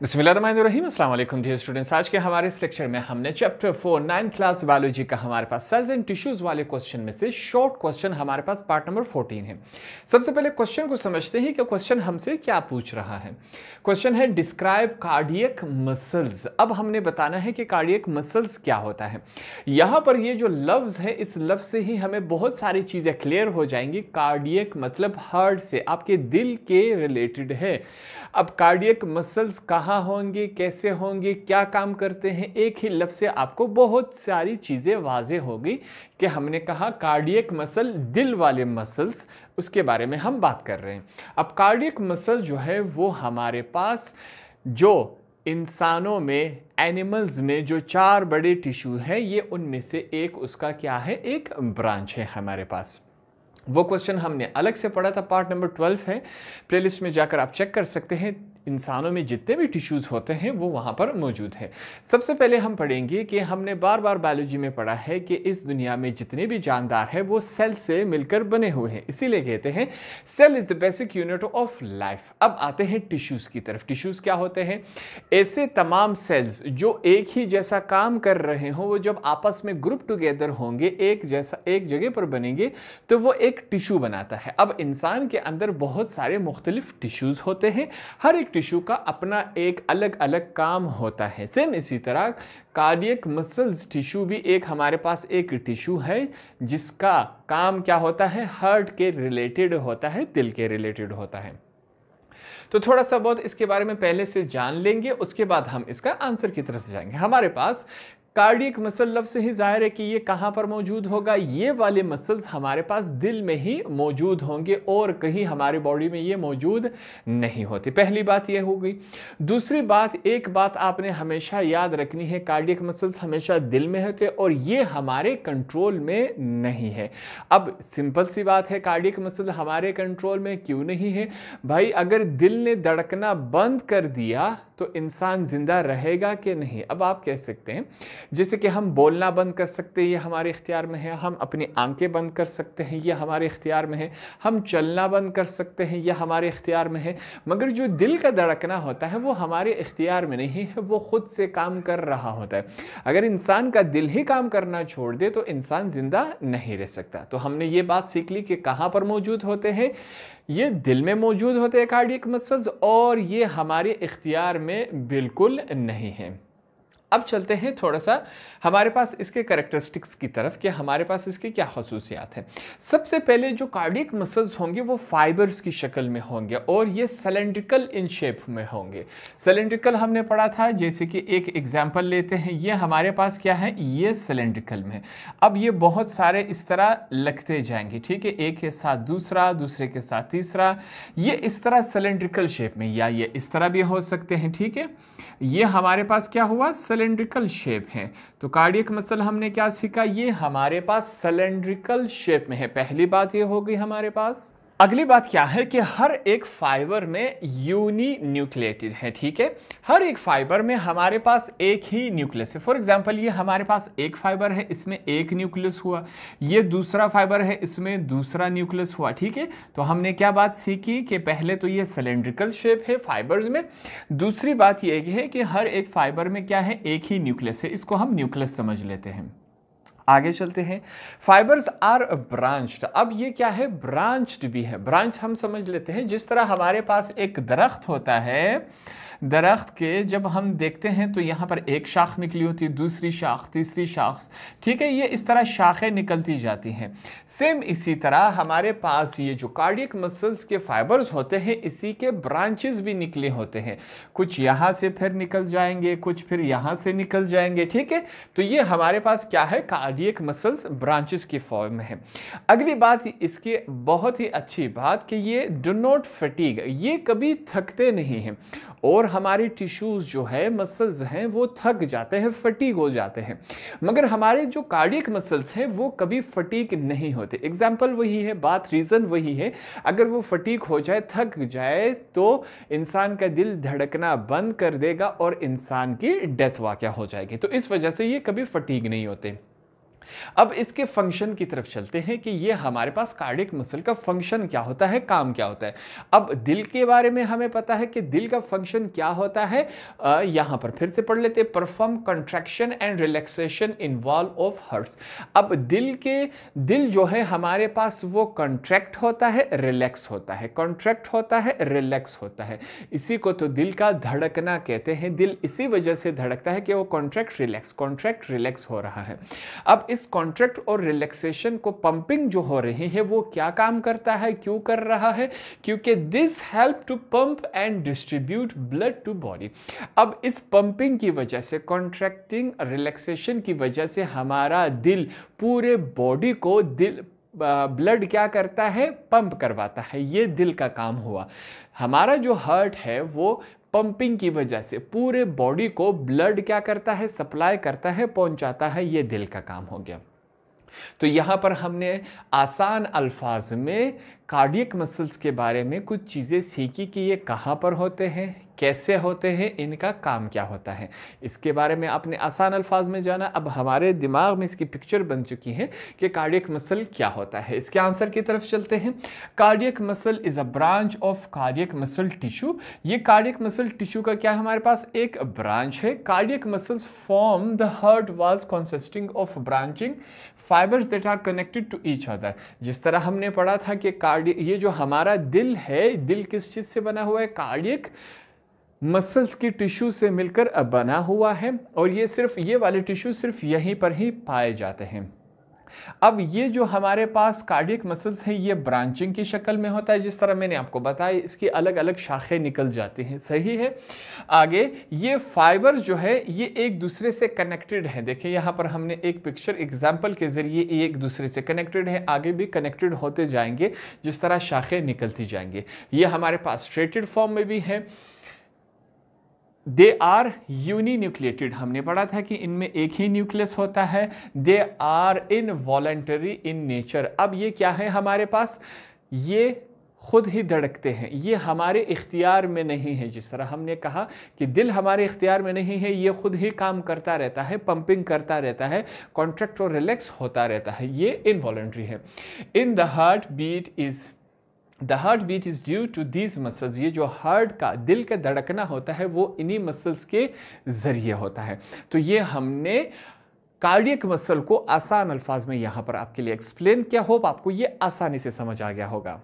बिस्मिल्लाहिर्रहमानिर्रहीम। अस्सलाम वालेकुम डियर स्टूडेंट्स। आज के हमारे इस लेक्चर में हमने चैप्टर 4 9th क्लास बायोलॉजी का हमारे पास सेल्स एंड टिश्यूज वाले क्वेश्चन में से शॉर्ट क्वेश्चन हमारे पास पार्ट नंबर 14 है। सबसे पहले क्वेश्चन को समझते हैं कि क्वेश्चन हमसे क्या पूछ रहा है। क्वेश्चन है डिस्क्राइब कार्डियक मसल्स। अब हमने बताना है कि कार्डियक मसल्स क्या होता है। यहाँ पर ये जो लफ्ज़ है, इस लफ्ज़ से ही हमें बहुत सारी चीज़ें क्लियर हो जाएंगी। कार्डियक मतलब हार्ट से, आपके दिल के रिलेटेड है। अब कार्डियक मसल्स कहाँ होंगे, कैसे होंगे, क्या काम करते हैं, एक ही लफ्ज़ से आपको बहुत सारी चीज़ें वाज़े हो गई कि हमने कहा कार्डियक मसल, दिल वाले मसल्स, उसके बारे में हम बात कर रहे हैं। अब कार्डियक मसल जो है वो हमारे पास जो इंसानों में, एनिमल्स में जो 4 बड़े टिश्यू हैं, ये उनमें से एक उसका क्या है, एक ब्रांच है हमारे पास। वो क्वेश्चन हमने अलग से पढ़ा था, पार्ट नंबर 12 है, प्लेलिस्ट में जाकर आप चेक कर सकते हैं। इंसानों में जितने भी टिश्यूज़ होते हैं वो वहाँ पर मौजूद है। सबसे पहले हम पढ़ेंगे कि हमने बार बार बायोलॉजी में पढ़ा है कि इस दुनिया में जितने भी जानदार हैं वो सेल से मिलकर बने हुए हैं, इसीलिए कहते हैं cell is the basic unit of life. अब आते हैं टिश्यूज़ की तरफ। टिश्यूज़ क्या होते हैं? ऐसे तमाम सेल्स जो एक ही जैसा काम कर रहे हों, वो जब आपस में ग्रुप टुगेदर होंगे, एक जगह पर बनेंगे तो वो एक टिश्यू बनाता है। अब इंसान के अंदर बहुत सारे मुख्तलिफ टिश्यूज़ होते हैं, हर एक टिश्यू का अपना एक अलग अलग काम होता है। सेम इसी तरह कार्डियक मसल्स टिश्यू भी एक हमारे पास एक टिश्यू है जिसका काम क्या होता है, हार्ट के रिलेटेड होता है, दिल के रिलेटेड होता है। तो थोड़ा सा बहुत इसके बारे में पहले से जान लेंगे, उसके बाद हम इसका आंसर की तरफ जाएंगे। हमारे पास कार्डियक मसल लफ्ज़ से ही जाहिर है कि ये कहाँ पर मौजूद होगा। ये वाले मसल्स हमारे पास दिल में ही मौजूद होंगे और कहीं हमारी बॉडी में ये मौजूद नहीं होते। पहली बात ये हो गई। दूसरी बात, एक बात आपने हमेशा याद रखनी है, कार्डियक मसल्स हमेशा दिल में होते और ये हमारे कंट्रोल में नहीं है। अब सिंपल सी बात है, कार्डियक मसल हमारे कंट्रोल में क्यों नहीं है भाई? अगर दिल ने धड़कना बंद कर दिया तो इंसान जिंदा रहेगा कि नहीं? अब आप कह सकते हैं जैसे कि हम बोलना बंद कर सकते हैं, ये हमारे इख्तियार में है। हम अपनी आंखें बंद कर सकते हैं, ये हमारे इख्तियार में है। हम चलना बंद कर सकते हैं, ये हमारे इख्तियार में है। मगर जो दिल का धड़कना होता है वो हमारे इख्तियार में नहीं है, वो खुद से काम कर रहा होता है। अगर इंसान का दिल ही काम करना छोड़ दे तो इंसान जिंदा नहीं रह सकता। तो हमने ये बात सीख ली कि कहाँ पर मौजूद होते हैं, ये दिल में मौजूद होते हैं कार्डियक मसल्स, और ये हमारे इख्तियार में बिल्कुल नहीं है। अब चलते हैं थोड़ा सा हमारे पास इसके कैरेक्टरिस्टिक्स की तरफ कि हमारे पास इसकी क्या खसूसियात है। सबसे पहले जो कार्डियक मसल्स होंगे वो फाइबर्स की शक्ल में होंगे और ये सिलेंड्रिकल इन शेप में होंगे। सिलेंड्रिकल हमने पढ़ा था, जैसे कि एक एग्जांपल लेते हैं, ये हमारे पास क्या है, ये सिलेंड्रिकल में। अब ये बहुत सारे इस तरह लगते जाएंगे, ठीक है, एक के साथ दूसरा, दूसरे के साथ तीसरा, ये इस तरह सिलेंड्रिकल शेप में, या ये इस तरह भी हो सकते हैं, ठीक है। ये हमारे पास क्या हुआ, सिलेंड्रिकल शेप है। तो कार्डियक मसल हमने क्या सीखा, ये हमारे पास सिलेंड्रिकल शेप में है। पहली बात ये हो गई हमारे पास। अगली बात क्या है कि हर एक फाइबर में यूनी न्यूक्लिएटेड है, ठीक है। हर एक फाइबर में हमारे पास एक ही न्यूक्लियस है। फॉर एग्जांपल ये हमारे पास एक फाइबर है, इसमें एक न्यूक्लियस हुआ, ये दूसरा फाइबर है, इसमें दूसरा न्यूक्लियस हुआ, ठीक है। तो हमने क्या बात सीखी कि पहले तो ये सिलेंड्रिकल शेप है फाइबर्स में। दूसरी बात ये है कि हर एक फाइबर में क्या है, एक ही न्यूक्लियस है, इसको हम न्यूक्लियस समझ लेते हैं। आगे चलते हैं। Fibres are branched. अब ये क्या है, ब्रांच्ड भी है। ब्रांच हम समझ लेते हैं, जिस तरह हमारे पास एक दरख्त होता है, दरख्त के जब हम देखते हैं तो यहाँ पर एक शाख निकली होती है, दूसरी शाख, तीसरी शाख, ठीक है, ये इस तरह शाखें निकलती जाती हैं। सेम इसी तरह हमारे पास ये जो कार्डियक मसल्स के फाइबर्स होते हैं, इसी के ब्रांचेस भी निकले होते हैं। कुछ यहाँ से फिर निकल जाएंगे, कुछ फिर यहाँ से निकल जाएंगे, ठीक है। तो ये हमारे पास क्या है, कार्डियक मसल्स ब्रांचेस की फॉर्म में है। अगली बात इसकी बहुत ही अच्छी बात कि ये डू नॉट फटीग, ये कभी थकते नहीं हैं। और हमारे टिश्यूज़ जो है, मसल्स हैं, वो थक जाते हैं, फटीग हो जाते हैं। मगर हमारे जो कार्डियक मसल्स हैं वो कभी फटीग नहीं होते। एग्जाम्पल वही है, बात रीज़न वही है। अगर वो फटीग हो जाए, थक जाए, तो इंसान का दिल धड़कना बंद कर देगा और इंसान की डेथ वाक़या हो जाएगी। तो इस वजह से ये कभी फटीग नहीं होते। अब इसके फंक्शन की तरफ चलते हैं कि ये हमारे पास कार्डियक मसल का फंक्शन क्या होता है, काम क्या होता है। अब दिल के बारे में हमें पता है कि दिल का फंक्शन क्या होता है। यहां पर फिर से पढ़ लेते हैं, perform contraction and relaxation in wall of hearts. अब दिल जो है हमारे पास वो कंट्रैक्ट होता है, रिलैक्स होता है, कंट्रैक्ट होता है, रिलैक्स होता है। इसी को तो दिल का धड़कना कहते हैं। दिल इसी वजह से धड़कता है कि वो कॉन्ट्रैक्ट रिलैक्स हो रहा है। अब इस कॉन्ट्रैक्ट और रिलैक्सेशन को पंपिंग जो हो रही है वो क्या काम करता है, क्यों कर रहा है? क्योंकि this help to pump and distribute blood to body. अब इस पंपिंग की वजह से, कॉन्ट्रैक्टिंग रिलैक्सेशन की वजह से हमारा दिल पूरे बॉडी को ब्लड क्या करता है, पंप करवाता है। ये दिल का काम हुआ। हमारा जो हार्ट है वो पंपिंग की वजह से पूरे बॉडी को ब्लड क्या करता है, सप्लाई करता है, पहुंचाता है। ये दिल का काम हो गया। तो यहां पर हमने आसान अल्फाज में कार्डियक मसल्स के बारे में कुछ चीज़ें सीखी कि ये कहां पर होते हैं, कैसे होते हैं, इनका काम क्या होता है। इसके बारे में आपने आसान अल्फाज में जाना। अब हमारे दिमाग में इसकी पिक्चर बन चुकी है कि कार्डियक मसल क्या होता है। इसके आंसर की तरफ चलते हैं। Cardiac muscle is a branch of cardiac muscle tissue. ये कार्डियक मसल टिश्यू का क्या है, हमारे पास एक ब्रांच है। Cardiac muscles form the heart walls consisting of branching fibres that are connected to each other. जिस तरह हमने पढ़ा था कि ये जो हमारा दिल है, दिल किस चीज से बना हुआ है, कार्डियक मसल्स की टिश्यू से मिलकर बना हुआ है। और ये वाले टिश्यू सिर्फ यहीं पर ही पाए जाते हैं। अब ये जो हमारे पास कार्डियक मसल्स हैं ये ब्रांचिंग की शक्ल में होता है। जिस तरह मैंने आपको बताया, इसकी अलग अलग शाखें निकल जाती हैं, सही है। आगे ये फाइबर्स जो है ये एक दूसरे से कनेक्टेड है। देखिए यहाँ पर हमने एक पिक्चर एग्जाम्पल के जरिए एक दूसरे से कनेक्टेड है, आगे भी कनेक्टेड होते जाएंगे जिस तरह शाखें निकलती जाएंगे। ये हमारे पास स्ट्रेटेड फॉर्म में भी है। दे आर यूनिन्यूक्लिएटेड, हमने पढ़ा था कि इनमें एक ही न्यूक्लियस होता है। They are involuntary in nature. अब ये क्या है हमारे पास, ये खुद ही धड़कते हैं, ये हमारे इख्तियार में नहीं है। जिस तरह हमने कहा कि दिल हमारे इख्तियार में नहीं है, ये खुद ही काम करता रहता है, पंपिंग करता रहता है, कॉन्ट्रैक्ट और रिलैक्स होता रहता है। ये इनवॉलंटरी है। In the heart beat is due to these muscles. ये जो हार्ट का, दिल का धड़कना होता है वो इन्हीं मसल्स के जरिए होता है। तो ये हमने कार्डियक मसल को आसान अल्फाज में यहां पर आपके लिए एक्सप्लेन किया। होप आपको ये आसानी से समझ आ गया होगा।